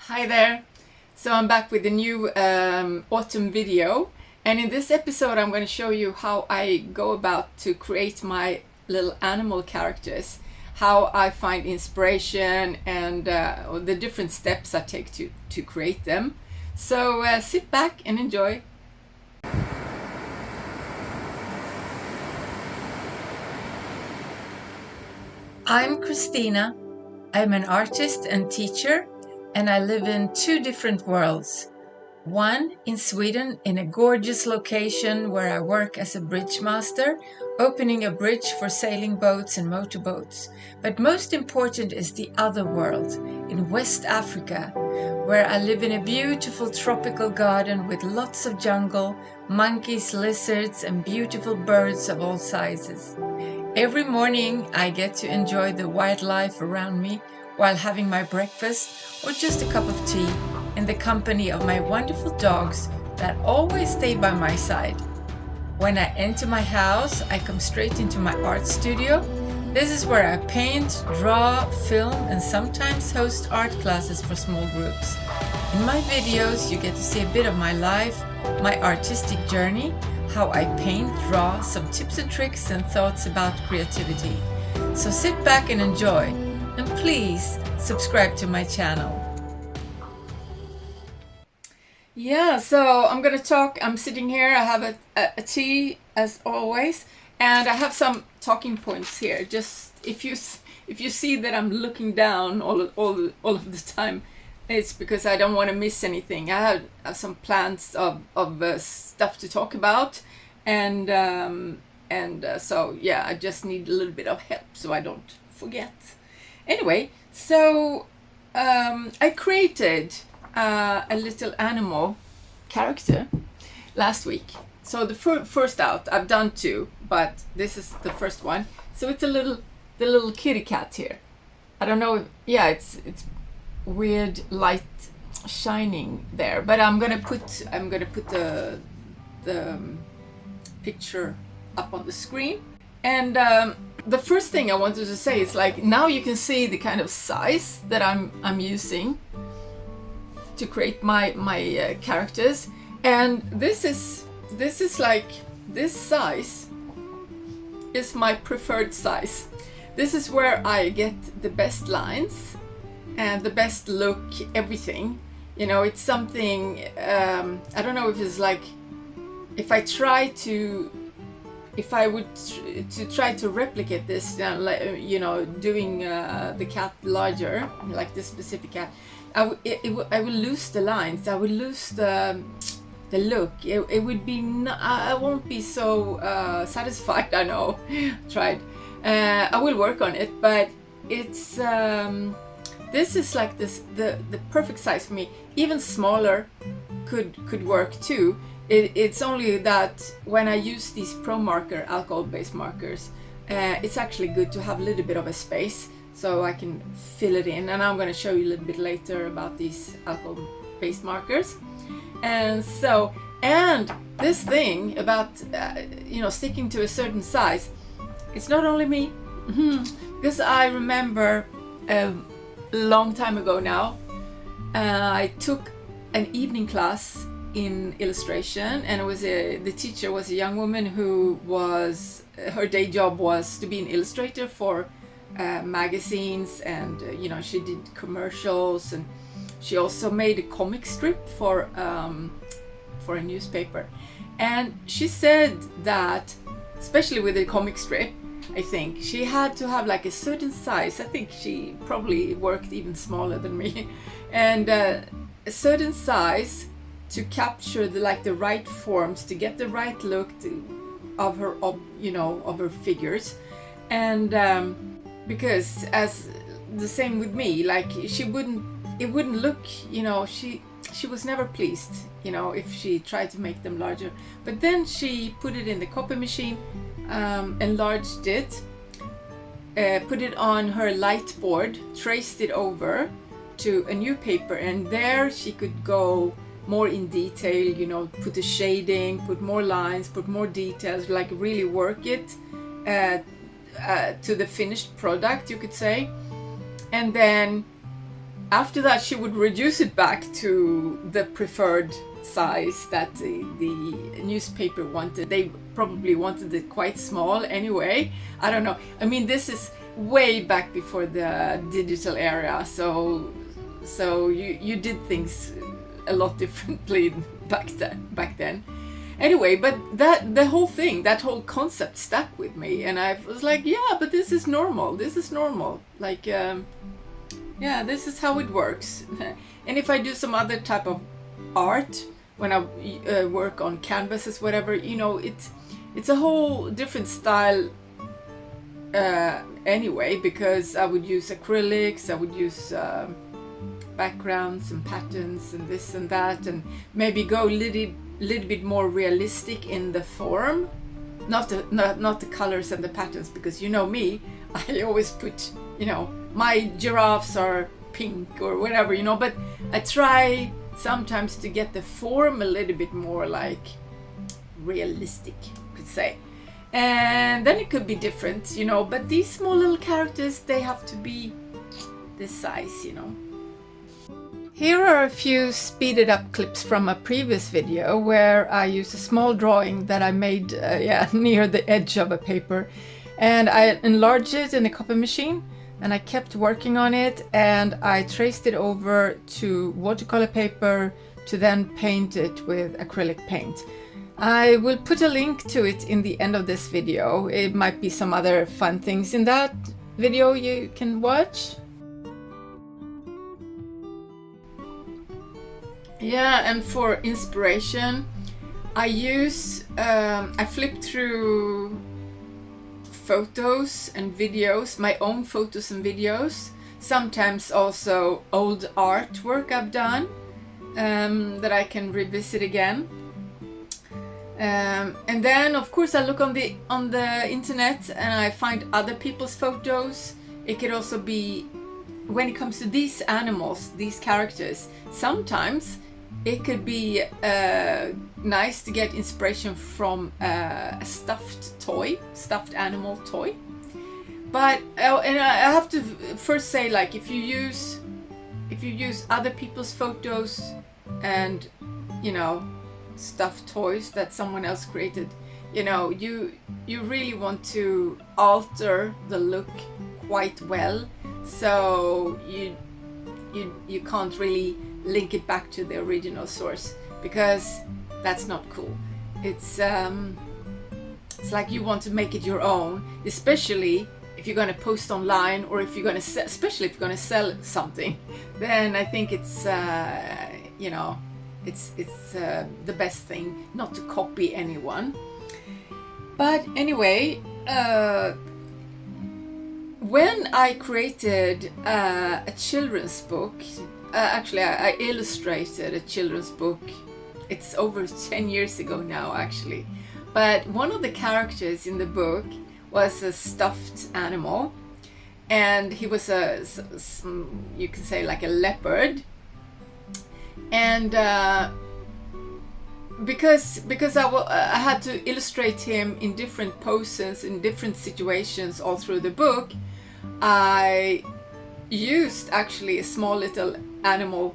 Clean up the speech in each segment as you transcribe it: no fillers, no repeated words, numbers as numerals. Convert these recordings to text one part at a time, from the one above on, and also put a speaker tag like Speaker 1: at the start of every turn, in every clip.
Speaker 1: Hi there! So I'm back with a new autumn video, and in this episode I'm going to show you how I go about to create my little animal characters, how I find inspiration and the different steps I take to create them. So sit back and enjoy. I'm Christina. I'm an artist and teacher, and I live in two different worlds. One in Sweden, in a gorgeous location where I work as a bridge master, opening a bridge for sailing boats and motorboats. But most important is the other world, in West Africa, where I live in a beautiful tropical garden with lots of jungle, monkeys, lizards, and beautiful birds of all sizes. Every morning I get to enjoy the wildlife around me while having my breakfast or just a cup of tea in the company of my wonderful dogs that always stay by my side. When I enter my house, I come straight into my art studio. This is where I paint, draw, film, and sometimes host art classes for small groups. In my videos, you get to see a bit of my life, my artistic journey, how I paint, draw, some tips and tricks and thoughts about creativity. So sit back and enjoy, and please subscribe to my channel. Yeah, so I'm sitting here, I have a tea as always, and I have some talking points here. Just if you see that I'm looking down all of the time, it's because I don't want to miss anything. I have some plans of stuff to talk about, and so yeah, I just need a little bit of help so I don't forget. Anyway, so I created a little animal character last week. So the first out, I've done two, but this is the first one. So it's the little kitty cat here. I don't know. Yeah, it's weird light shining there, but I'm gonna put the picture up on the screen. And the first thing I wanted to say is, like, now you can see the kind of size that I'm using to create my characters, and this is like, this size is my preferred size. This is where I get the best lines and the best look, everything. You know, it's something, I don't know if it's like, if I would try to replicate this, doing the cat larger, like this specific cat, I would lose the lines. I would lose the look. It would be I won't be so satisfied. I know. Tried. I will work on it, but it's this is like the perfect size for me. Even smaller could work too. It's only that when I use these Pro Marker alcohol-based markers, it's actually good to have a little bit of a space so I can fill it in. And I'm going to show you a little bit later about these alcohol-based markers. And this thing about sticking to a certain size, it's not only me, because I remember a long time ago now, I took an evening class in illustration, and the teacher was a young woman who her day job was to be an illustrator for magazines, and she did commercials, and she also made a comic strip for a newspaper. And she said that, especially with the comic strip, I think she had to have like a certain size. I think she probably worked even smaller than me, and a certain size to capture the right forms, to get the right look of her figures. And because, as the same with me, like, it wouldn't look, she was never pleased, if she tried to make them larger. But then she put it in the copy machine, enlarged it, put it on her light board, traced it over to a new paper, and there she could go more in detail, put the shading, put more lines, put more details, like really work it to the finished product, you could say. And then after that she would reduce it back to the preferred size that the newspaper wanted. They probably wanted it quite small anyway. I don't know. I mean, this is way back before the digital era, so you did things a lot differently back then. Anyway, but the whole thing, that whole concept stuck with me, and I was like, yeah, but this is normal. Like, yeah, this is how it works. And if I do some other type of art, when I work on canvases, whatever, you know, it's a whole different style anyway, because I would use acrylics, I would use backgrounds and patterns and this and that, and maybe go a little bit more realistic in the form, not the colors and the patterns, because you know me, I always put, you know, my giraffes are pink or whatever, you know, but I try sometimes to get the form a little bit more like realistic, you could say, and then it could be different, you know, but these small little characters, they have to be this size, you know. Here are a few speeded up clips from a previous video where I used a small drawing that I made near the edge of a paper, and I enlarged it in a copy machine, and I kept working on it, and I traced it over to watercolor paper to then paint it with acrylic paint. I will put a link to it in the end of this video. It might be some other fun things in that video you can watch. Yeah, and for inspiration, I flip through photos and videos, my own photos and videos, sometimes also old artwork I've done that I can revisit again. And then of course I look on the internet and I find other people's photos. It could also be, when it comes to these animals, these characters, sometimes it could be nice to get inspiration from a stuffed animal toy. But and I have to first say, like, if you use other people's photos and, you know, stuffed toys that someone else created, you know, you really want to alter the look quite well, so you can't really link it back to the original source, because that's not cool. It's like you want to make it your own, especially if you're going to post online, or if you're going to especially if you're going to sell something, then I think it's you know, it's the best thing not to copy anyone. But anyway, when I created a children's book, actually I illustrated a children's book, it's over 10 years ago now actually, but one of the characters in the book was a stuffed animal, and he was you can say like a leopard, and because I had to illustrate him in different poses, in different situations all through the book, I used actually a small little animal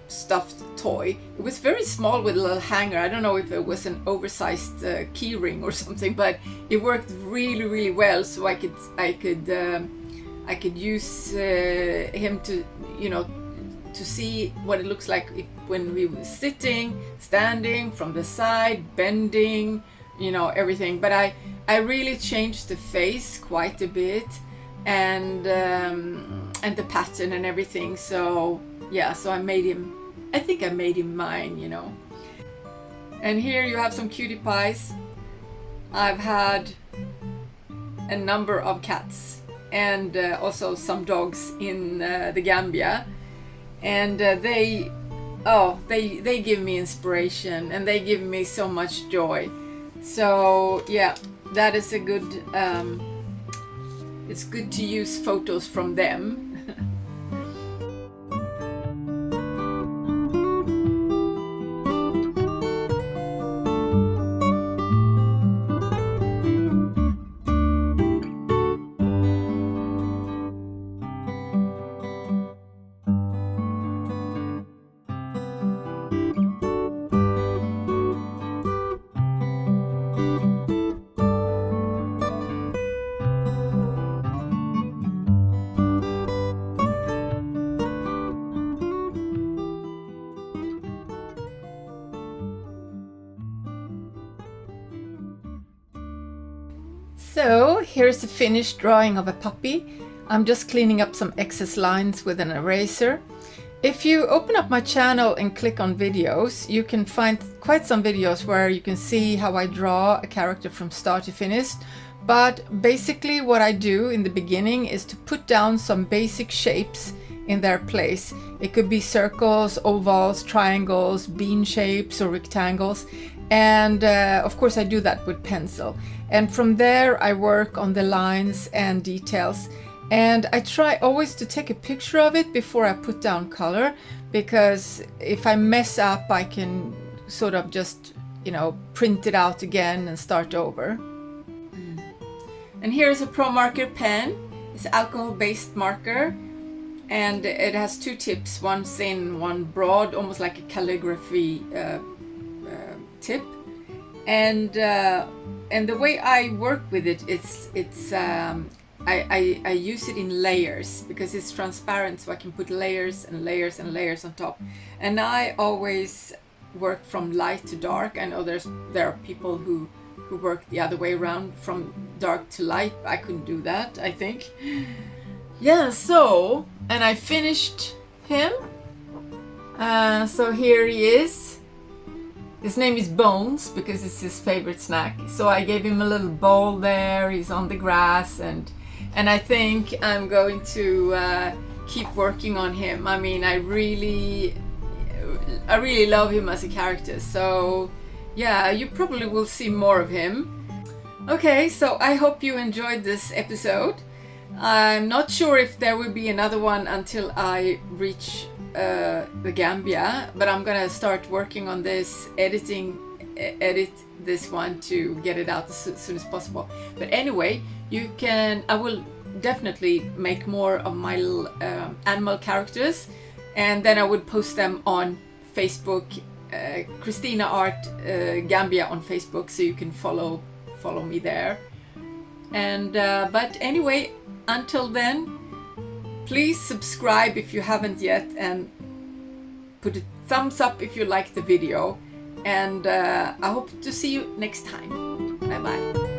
Speaker 1: stuffed toy. It was very small with a little hanger. I don't know if it was an oversized key ring or something, but it worked really, really well. So I could use him to, you know, to see what it looks like when we were sitting, standing, from the side, bending, you know, everything. But I really changed the face quite a bit, and the pattern and everything. So yeah, so I think I made him mine, you know. And here you have some cutie pies. I've had a number of cats and also some dogs in the Gambia, and they give me inspiration, and they give me so much joy. So yeah, that is a good it's good to use photos from them. So here's a finished drawing of a puppy. I'm just cleaning up some excess lines with an eraser. If you open up my channel and click on videos, you can find quite some videos where you can see how I draw a character from start to finish. But basically what I do in the beginning is to put down some basic shapes in their place. It could be circles, ovals, triangles, bean shapes or rectangles. And of course I do that with pencil. And from there I work on the lines and details. And I try always to take a picture of it before I put down color, because if I mess up, I can sort of just, print it out again and start over. And here's a Pro Marker pen. It's alcohol-based marker, and it has two tips, one thin, one broad, almost like a calligraphy tip. And the way I work with it, I use it in layers because it's transparent, so I can put layers and layers and layers on top. And I always work from light to dark. I know there are people who work the other way around, from dark to light. I couldn't do that, I think. Yeah, so, and I finished him. So here he is. His name is Bones because it's his favorite snack. So I gave him a little bowl there. He's on the grass, and I think I'm going to keep working on him. I mean, I really love him as a character. So yeah, you probably will see more of him. Okay, so I hope you enjoyed this episode. I'm not sure if there will be another one until I reach the Gambia, but I'm gonna start working on this, edit this one to get it out as soon as possible. But anyway, I will definitely make more of my animal characters, and then I would post them on Facebook, Christinaart Gambia on Facebook, so you can follow me there. And but anyway, until then, please subscribe if you haven't yet, and put a thumbs up if you like the video. And I hope to see you next time. Bye bye.